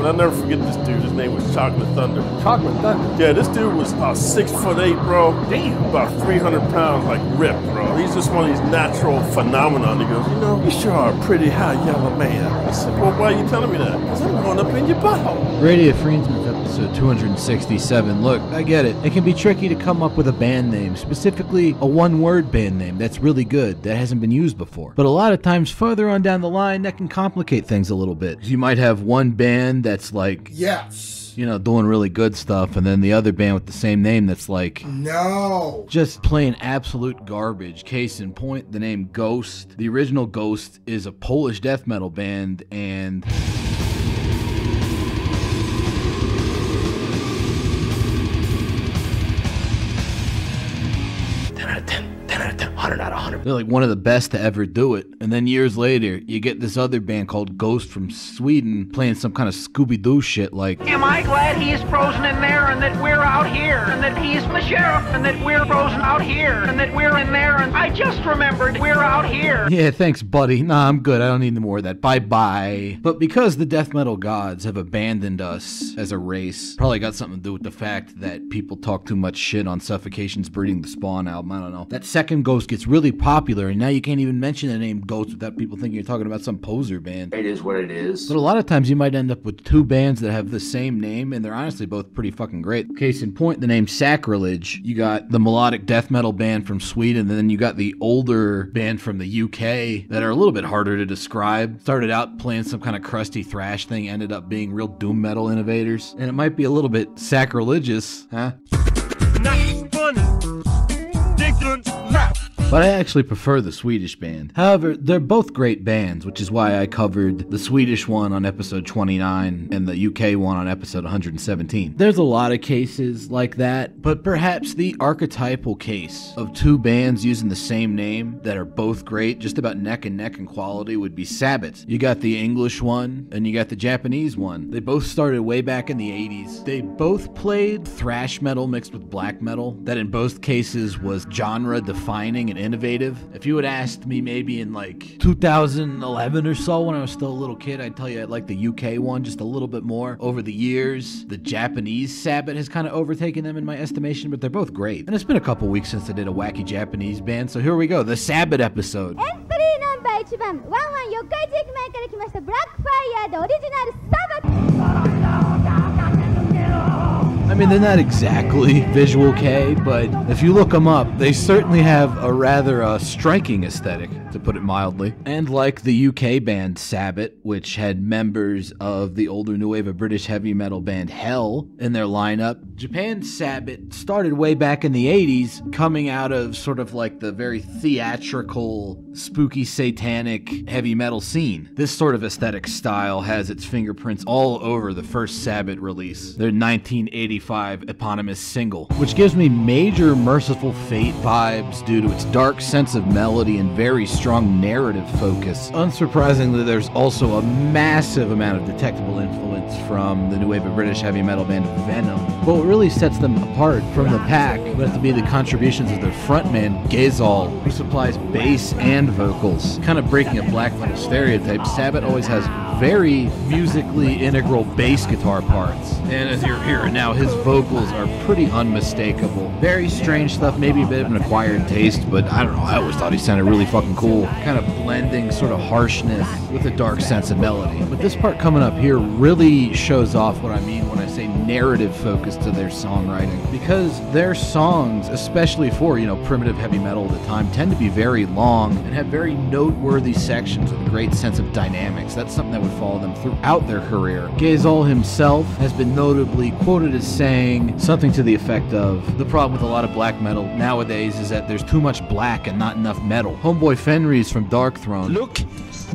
And I'll never forget this dude. His name was Chocolate Thunder. Chocolate Thunder? Yeah, this dude was 6'8", bro. Damn. About 300 pounds, like ripped, bro. He's just one of these natural phenomenon. He goes, you know, you sure are a pretty high yellow man. I said, well, why are you telling me that? Because I'm going up in your butthole. Radio Friendsman's episode 267. Look, I get it. It can be tricky to come up with a band name, specifically a one-word band name that's really good, that hasn't been used before. But a lot of times further on down the line, that can complicate things a little bit. You might have one band that's like, yes, you know, doing really good stuff, and then the other band with the same name that's like, no, just playing absolute garbage. Case in point, the name Ghost. The original Ghost is a Polish death metal band, and they're like one of the best to ever do it. And then years later, you get this other band called Ghost from Sweden playing some kind of Scooby-Doo shit like, am I glad he's frozen in there and that we're out here and that he's the sheriff and that we're frozen out here and that we're in there and I just remembered we're out here. Yeah, thanks, buddy. Nah, I'm good. I don't need any more of that. Bye-bye. But because the death metal gods have abandoned us as a race, probably got something to do with the fact that people talk too much shit on Suffocation's Breeding the Spawn album. I don't know. That second Ghost gets really popular, and now you can't even mention the name Ghost without people thinking you're talking about some poser band. It is what it is. But a lot of times you might end up with two bands that have the same name, and they're honestly both pretty fucking great. Case in point, the name Sacrilege. You got the melodic death metal band from Sweden, and then you got the older band from the UK that are a little bit harder to describe. Started out playing some kind of crusty thrash thing, ended up being real doom metal innovators. And it might be a little bit sacrilegious, huh? Not funny. They don't laugh. But I actually prefer the Swedish band. However, they're both great bands, which is why I covered the Swedish one on episode 29 and the UK one on episode 117. There's a lot of cases like that, but perhaps the archetypal case of two bands using the same name that are both great, just about neck and neck in quality, would be Sabbat. You got the English one, and you got the Japanese one. They both started way back in the 80s. They both played thrash metal mixed with black metal, that in both cases was genre-defining and innovative. If you had asked me maybe in like 2011 or so when I was still a little kid, I'd tell you I'd like the UK one just a little bit more. Over the years, the Japanese Sabbat has kind of overtaken them in my estimation, but they're both great. And it's been a couple weeks since I did a wacky Japanese band, so here we go, the Sabbat episode. Entry number 1番、ワンワン四日市駅前から来ましたブラックファイヤーでオリジナルサバッ。I mean, they're not exactly Visual K, but if you look them up, they certainly have a rather striking aesthetic, to put it mildly. And like the UK band Sabbat, which had members of the older new wave of British heavy metal band Hell in their lineup, Japan's Sabbat started way back in the 80s, coming out of sort of like the very theatrical, spooky, satanic heavy metal scene. This sort of aesthetic style has its fingerprints all over the first Sabbat release, their 1985 eponymous single, which gives me major Merciful Fate vibes due to its dark sense of melody and very strong narrative focus. Unsurprisingly, there's also a massive amount of detectable influence from the new wave of British heavy metal band Venom. But what really sets them apart from the pack would have to be the contributions of their frontman, Gezal, who supplies bass and vocals. Kind of breaking a black metal stereotype, Sabbat always has very musically integral bass guitar parts. And as you're hearing now, his vocals are pretty unmistakable. Very strange stuff, maybe a bit of an acquired taste, but I don't know, I always thought he sounded really fucking cool. Kind of blending sort of harshness with a dark sense of melody. But this part coming up here really shows off what I mean when I say narrative focus to their songwriting. Because their songs, especially for, you know, primitive heavy metal at the time, tend to be very long and have very noteworthy sections with a great sense of dynamics. That's something that would follow them throughout their career. Gezal himself has been notably quoted as saying something to the effect of, the problem with a lot of black metal nowadays is that there's too much black and not enough metal. Homeboy Fenris from Darkthrone, look,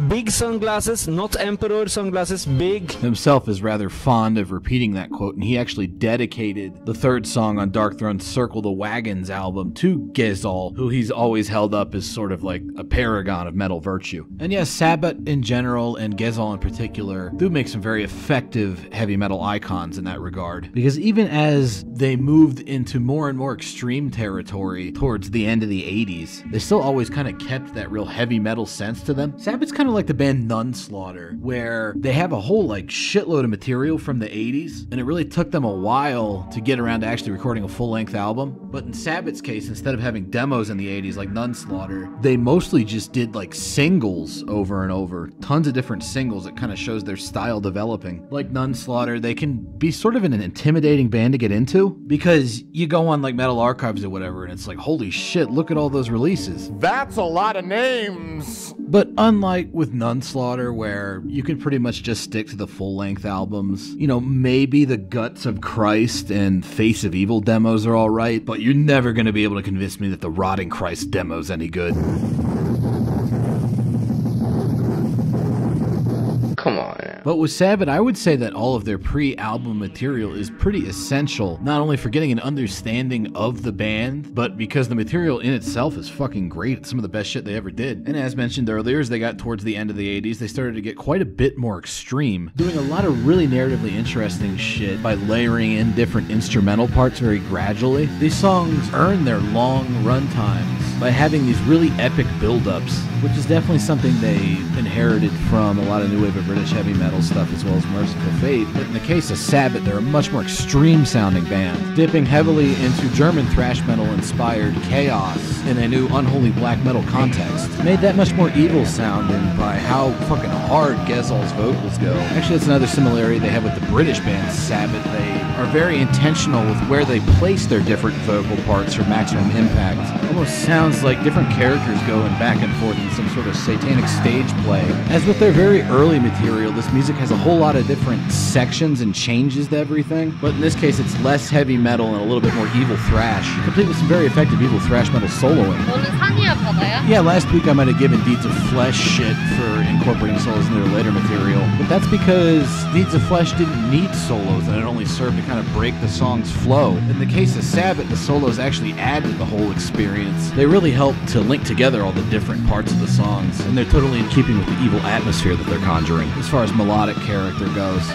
big sunglasses, not emperor sunglasses, big, himself is rather fond of repeating that quote, and he actually dedicated the third song on Darkthrone's Circle the Wagons album to Gezal, who he's always held up as sort of like a paragon of metal virtue. And yes, Sabbat in general and Gezal in particular do make some very effective heavy metal icons in that regard, because even as they moved into more and more extreme territory towards the end of the 80s, they still always kind of kept that real heavy metal sense to them. Sabbath's kind kind of like the band Nunslaughter, where they have a whole like shitload of material from the 80s, and it really took them a while to get around to actually recording a full-length album. But in Sabbath's case, instead of having demos in the 80s like Nunslaughter, they mostly just did like singles over and over. Tons of different singles. It kind of shows their style developing. Like Nunslaughter, they can be sort of an intimidating band to get into, because you go on like Metal Archives or whatever, and it's like, holy shit, look at all those releases. That's a lot of names. But unlike with Nunslaughter, where you can pretty much just stick to the full-length albums, you know, maybe the Guts of Christ and Face of Evil demos are alright, but you're never going to be able to convince me that the Rotting Christ demo's any good. Come on. But with Sabbath, I would say that all of their pre-album material is pretty essential, not only for getting an understanding of the band, but because the material in itself is fucking great. It's some of the best shit they ever did. And as mentioned earlier, as they got towards the end of the 80s, they started to get quite a bit more extreme, doing a lot of really narratively interesting shit by layering in different instrumental parts very gradually. These songs earn their long run times by having these really epic build-ups, which is definitely something they inherited from a lot of new wave of British heavy metal stuff as well as Merciful Fate. But in the case of Sabbath, they're a much more extreme sounding band, dipping heavily into German thrash metal inspired chaos in a new unholy black metal context. Made that much more evil sounding by how fucking hard Gezal's vocals go. Actually, that's another similarity they have with the British band Sabbath. They are very intentional with where they place their different vocal parts for maximum impact. Almost sounds like different characters going back and forth in some sort of satanic stage play. As with their very early material, this music has a whole lot of different sections and changes to everything, but in this case it's less heavy metal and a little bit more evil thrash, complete with some very effective evil thrash metal soloing. Yeah, last week I might have given Deeds of Flesh shit for incorporating solos into their later material, but that's because Deeds of Flesh didn't need solos and it only served to kind of break the song's flow. In the case of Sabbath, the solos actually add to the whole experience. They really help to link together all the different parts of the songs, and they're totally in keeping with the evil atmosphere that they're conjuring, as far as melodic character goes.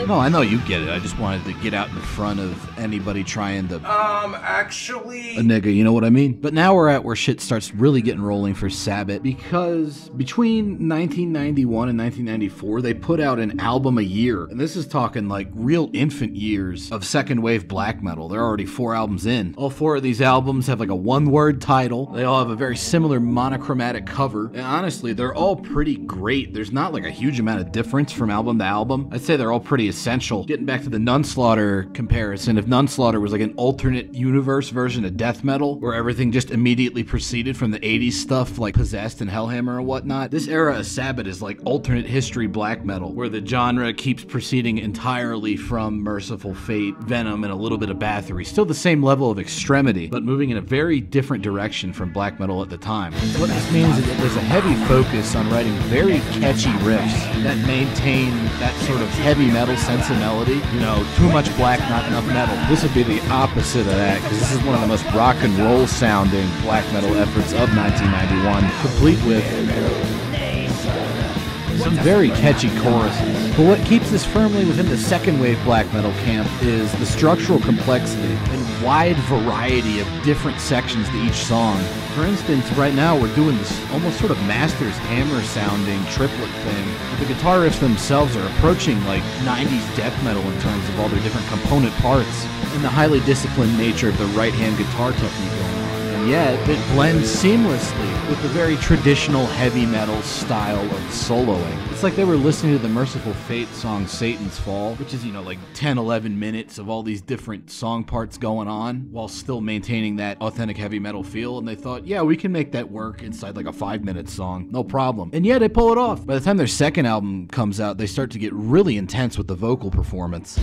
No, I know you get it. I just wanted to get out in front of anybody trying to... actually... A nigga, you know what I mean? But now we're at where shit starts really getting rolling for Sabbath, because between 1991 and 1994, they put out an album a year. And this is talking like real infant years of second wave black metal. They're already 4 albums in. All 4 of these albums have like a one-word title. They all have a very similar monochromatic cover. And honestly, they're all pretty great. There's not like a huge amount of difference from album to album. I'd say they're all pretty essential. Getting back to the Nunslaughter comparison, if Nunslaughter was like an alternate universe version of death metal, where everything just immediately proceeded from the 80s stuff like Possessed and Hellhammer and whatnot, this era of Sabbath is like alternate history black metal, where the genre keeps proceeding entirely from Merciful Fate, Venom, and a little bit of Bathory. Still the same level of extremity, but moving in a very different direction from black metal at the time. What this means is that there's a heavy focus on writing very catchy riffs that maintain that sort of heavy metal sense of melody. You know, too much black, not enough metal. This would be the opposite of that, because this is one of the most rock and roll sounding black metal efforts of 1991, complete with some very catchy choruses. But what keeps this firmly within the second wave black metal camp is the structural complexity and wide variety of different sections to each song. For instance, right now we're doing this almost sort of Master's Hammer sounding triplet thing. But the guitar riffs themselves are approaching like 90s death metal in terms of all their different component parts and the highly disciplined nature of the right-hand guitar technique going on. And yet, it blends seamlessly with the very traditional heavy metal style of soloing. It's like they were listening to the Merciful Fate song Satan's Fall, which is, you know, like 10-11 minutes of all these different song parts going on while still maintaining that authentic heavy metal feel, and they thought, yeah, we can make that work inside like a 5-minute song, no problem. And yeah, they pull it off. By the time their second album comes out, they start to get really intense with the vocal performance.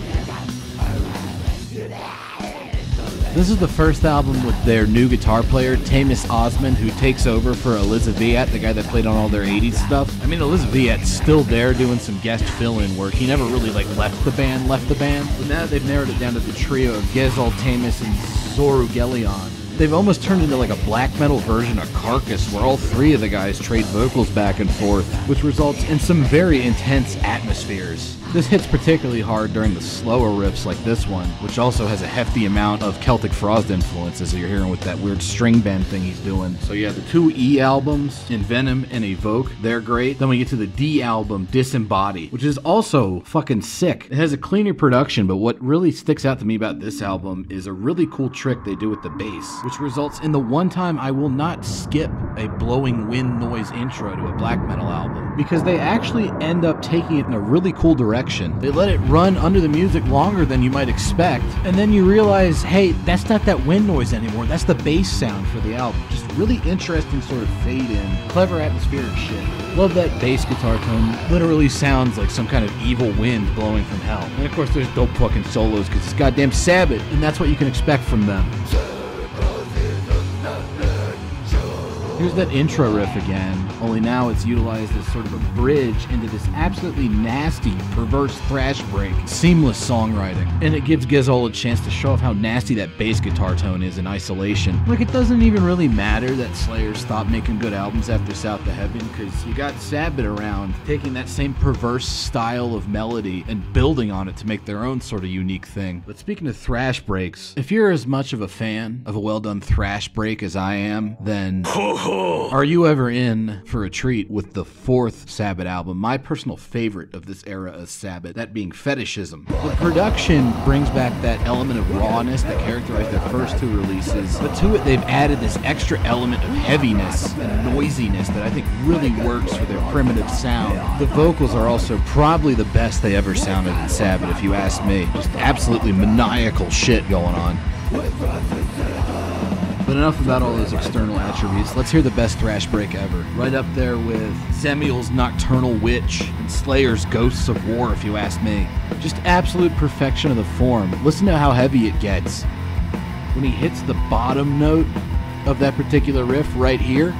This is the first album with their new guitar player, Tamis Osmond, who takes over for Eliza Viat, the guy that played on all their 80s stuff. I mean, Eliza Viat's still there doing some guest fill-in work. He never really, like, left the band. But now they've narrowed it down to the trio of Gezal, Tamis, and Zoru Gelion. They've almost turned into like a black metal version of Carcass, where all 3 of the guys trade vocals back and forth, which results in some very intense atmospheres. This hits particularly hard during the slower riffs like this one, which also has a hefty amount of Celtic Frost influences that you're hearing with that weird string bend thing he's doing. So yeah, the two E albums, Envenom and Evoke, they're great. Then we get to the D album, Disembody, which is also fucking sick. It has a cleaner production, but what really sticks out to me about this album is a really cool trick they do with the bass, which results in the one time I will not skip a blowing wind noise intro to a black metal album, because they actually end up taking it in a really cool direction. They let it run under the music longer than you might expect, and then you realize, hey, that's not that wind noise anymore, that's the bass sound for the album. Just really interesting sort of fade in, clever atmospheric shit. Love that bass guitar tone. Literally sounds like some kind of evil wind blowing from hell. And of course there's dope fucking solos because it's goddamn Sabbath, and that's what you can expect from them. Here's that intro riff again, only now it's utilized as sort of a bridge into this absolutely nasty, perverse thrash break. Seamless songwriting. And it gives Gizol a chance to show off how nasty that bass guitar tone is in isolation. Like, it doesn't even really matter that Slayer stopped making good albums after South to Heaven, because you got Sabbath around taking that same perverse style of melody and building on it to make their own sort of unique thing. But speaking of thrash breaks, if you're as much of a fan of a well-done thrash break as I am, then are you ever in for a treat with the fourth Sabbath album, my personal favorite of this era of Sabbath, that being Fetishism. The production brings back that element of rawness that characterized their first two releases, but to it they've added this extra element of heaviness and noisiness that I think really works for their primitive sound. The vocals are also probably the best they ever sounded in Sabbath, if you ask me. Just absolutely maniacal shit going on. But enough about all those external attributes. Let's hear the best thrash break ever. Right up there with Zemiel's Nocturnal Witch and Slayer's Ghosts of War, if you ask me. Just absolute perfection of the form. Listen to how heavy it gets. When he hits the bottom note of that particular riff right here,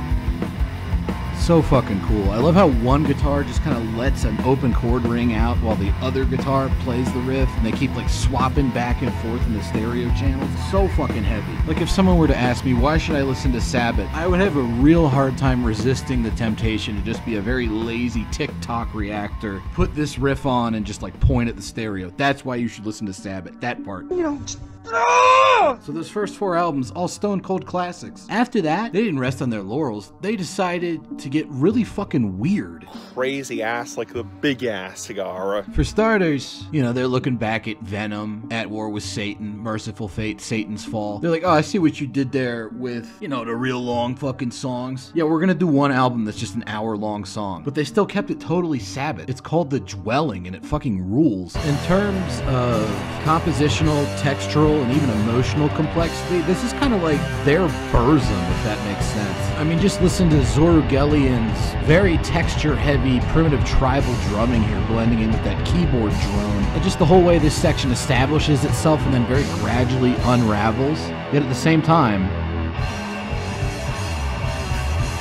so fucking cool. I love how one guitar just kind of lets an open chord ring out while the other guitar plays the riff, and they keep like swapping back and forth in the stereo channels. So fucking heavy. Like, if someone were to ask me, why should I listen to Sabbath? I would have a real hard time resisting the temptation to just be a very lazy TikTok reactor. Put this riff on and just like point at the stereo. That's why you should listen to Sabbath. That part. You know, so those first four albums, all stone cold classics. After that, they didn't rest on their laurels. They decided to get really fucking weird. Crazy ass, like the big ass cigar. For starters, you know, they're looking back at Venom, At War with Satan, Merciful Fate, Satan's Fall. They're like, oh, I see what you did there with, you know, the real long fucking songs. Yeah, we're gonna do one album that's just an hour-long song. But they still kept it totally Sabbath. It's called The Dwelling, and it fucking rules. In terms of compositional, textural, and even emotional complexity, this is kind of like their Burzum, if that makes sense. I mean, just listen to Zorugelian's very texture-heavy, primitive tribal drumming here, blending in with that keyboard drone. And just the whole way this section establishes itself and then very gradually unravels. Yet at the same time,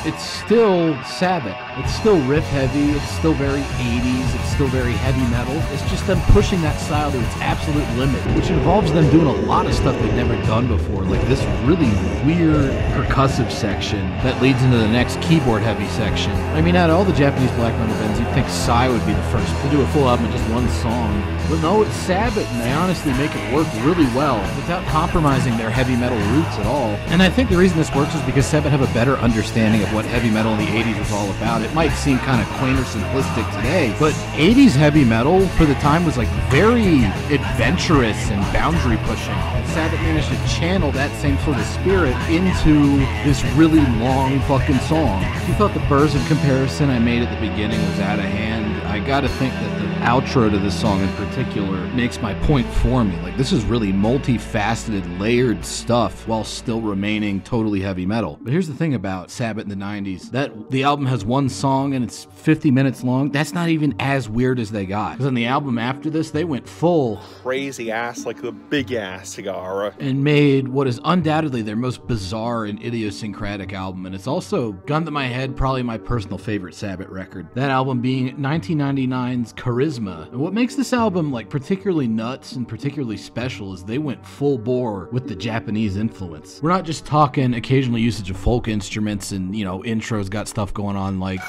it's still Sabbath. It's still riff heavy, it's still very 80s, it's still very heavy metal. It's just them pushing that style to its absolute limit, which involves them doing a lot of stuff they've never done before, like this really weird percussive section that leads into the next keyboard heavy section. I mean, out of all the Japanese black metal bands, you'd think Psy would be the first to do a full album in just one song. But no, it's Sabbath, and they honestly make it work really well without compromising their heavy metal roots at all. And I think the reason this works is because Sabbath have a better understanding of what heavy metal in the 80s was all about. It might seem kind of quaint or simplistic today, but 80s heavy metal for the time was like very adventurous and boundary pushing. And Sabbath managed to channel that same sort of spirit into this really long fucking song. If you thought the Burzum comparison I made at the beginning was out of hand, I gotta think that the outro to this song in particular makes my point for me. Like, this is really multifaceted, layered stuff while still remaining totally heavy metal. But here's the thing about Sabbath in the 90s, that the album has one song and it's 50 minutes long. That's not even as weird as they got. Because on the album after this, they went full crazy ass, like the big ass cigar. And made what is undoubtedly their most bizarre and idiosyncratic album. And it's also, gun to my head, probably my personal favorite Sabbath record. That album being 1999's Charisma. And what makes this album like particularly nuts and particularly special is they went full bore with the Japanese influence. We're not just talking occasional usage of folk instruments and, you know, intros got stuff going on like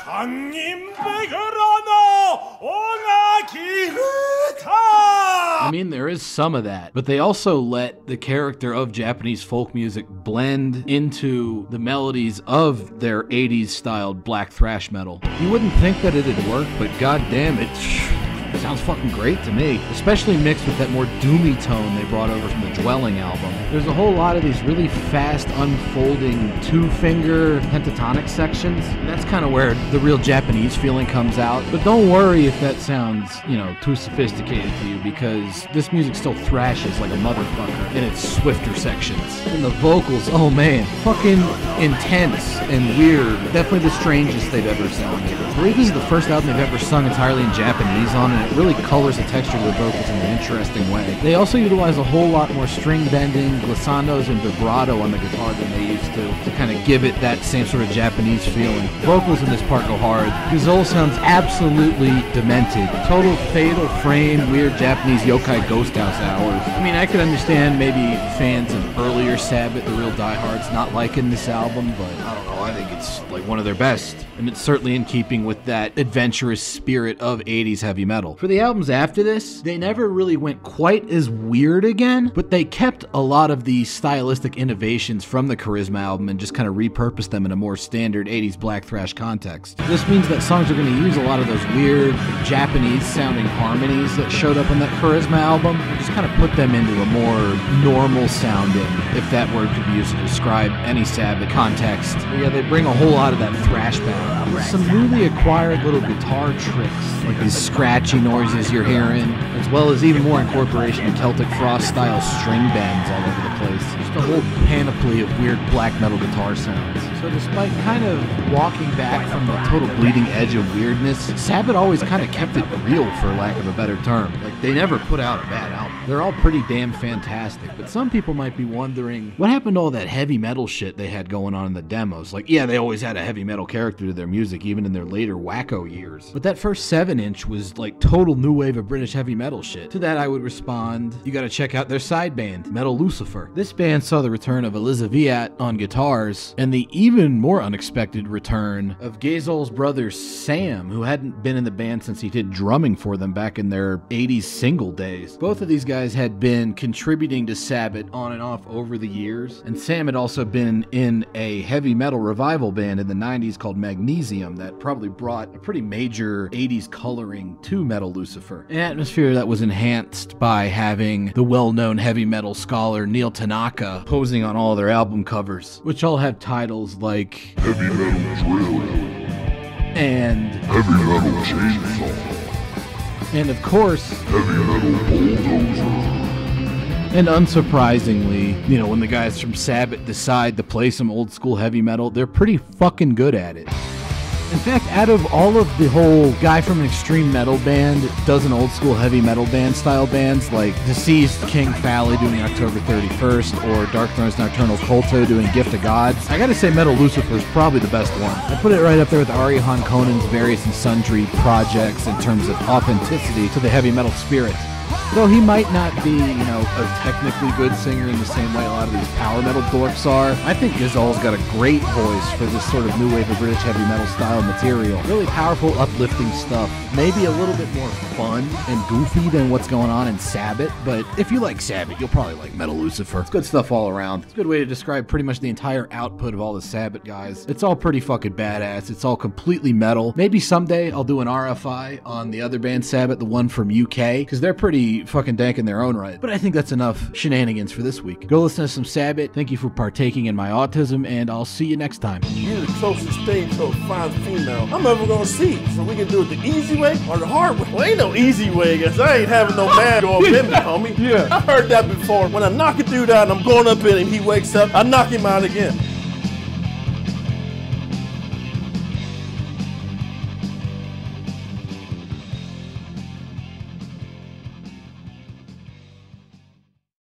I mean, there is some of that, but they also let the character of Japanese folk music blend into the melodies of their 80s styled black thrash metal. You wouldn't think that it'd work, but goddamn it. Sounds fucking great to me, especially mixed with that more doomy tone they brought over from the Dwelling album. There's a whole lot of these really fast unfolding two-finger pentatonic sections. That's kind of where the real Japanese feeling comes out. But don't worry if that sounds, too sophisticated to you, because this music still thrashes like a motherfucker in its swifter sections. And the vocals, oh man, fucking intense and weird. Definitely the strangest they've ever sounded. I believe this is the first album they've ever sung entirely in Japanese on, and it really colors the texture of the vocals in an interesting way. They also utilize a whole lot more string bending, glissandos, and vibrato on the guitar than they used to kind of give it that same sort of Japanese feeling. Vocals in this part go hard. Gazole sounds absolutely demented. Total fatal frame, weird Japanese yokai ghost house hours. I mean, I could understand maybe fans of earlier Sabbat, the real diehards, not liking this album, but I don't know, I think it's like one of their best. And it's certainly in keeping with that adventurous spirit of 80s heavy metal. For the albums after this, they never really went quite as weird again, but they kept a lot of the stylistic innovations from the Charisma album and just kind of repurposed them in a more standard 80s black thrash context. This means that songs are going to use a lot of those weird Japanese sounding harmonies that showed up on that Charisma album and just kind of put them into a more normal sounding, if that word could be used to describe any Sabbath context. But yeah, they bring a whole lot of that thrash back. Some newly acquired little guitar tricks, like these scratchy noises you're hearing, as well as even more incorporation of Celtic Frost style string bends all over the place. Just a whole panoply of weird black metal guitar sounds. So despite kind of walking back from the total bleeding edge of weirdness, Sabbath always kind of kept it real, for lack of a better term. Like, they never put out a bad album. They're all pretty damn fantastic, but some people might be wondering, what happened to all that heavy metal shit they had going on in the demos? Like, yeah, they always had a heavy metal character to their music, even in their later wacko years. But that first 7-inch was like total new wave of British heavy metal shit. To that I would respond, you gotta check out their side band, Metal Lucifer. This band saw the return of Eliza Viat on guitars, and the even more unexpected return of Gazel's brother Sam, who hadn't been in the band since he did drumming for them back in their 80s single days. Both of these guys had been contributing to Sabbath on and off over the years, and Sam had also been in a heavy metal revival band in the 90s called Magnesium that probably brought a pretty major 80s coloring to Metal Lucifer. An atmosphere that was enhanced by having the well-known heavy metal scholar Neil Tanaka posing on all their album covers, which all have titles like Heavy Metal Drill and Heavy Metal Chainsaw and of course Heavy Metal Bulldozer. And unsurprisingly, when the guys from Sabbath decide to play some old school heavy metal, they're pretty fucking good at it. In fact, out of all of the whole guy from an extreme metal band does an old school heavy metal band style bands like Deceased King Fally doing October 31st or Dark Throne's Nocturnal Colto doing Gift of Gods, I gotta say Metal Lucifer is probably the best one. I put it right up there with Ari Hankonen's various and sundry projects in terms of authenticity to the heavy metal spirit. Though he might not be, a technically good singer in the same way a lot of these power metal dorks are, I think Gazel's got a great voice for this sort of new wave of British heavy metal style material. Really powerful, uplifting stuff. Maybe a little bit more fun and goofy than what's going on in Sabbath, but if you like Sabbath, you'll probably like Metal Lucifer. It's good stuff all around. It's a good way to describe pretty much the entire output of all the Sabbath guys. It's all pretty fucking badass. It's all completely metal. Maybe someday I'll do an RFI on the other band Sabbath, the one from UK, because they're pretty fucking dank in their own right. But I think that's enough shenanigans for this week. Go listen to some Sabbath. Thank you for partaking in my autism, and I'll see you next time. You're the closest thing to a fine female I'm ever gonna see. So we can do it the easy way or the hard way. Well, ain't no easy way, guess I ain't having no man go up in me, homie. Yeah. I heard that before. When I knock a dude out and I'm going up in him, he wakes up, I knock him out again.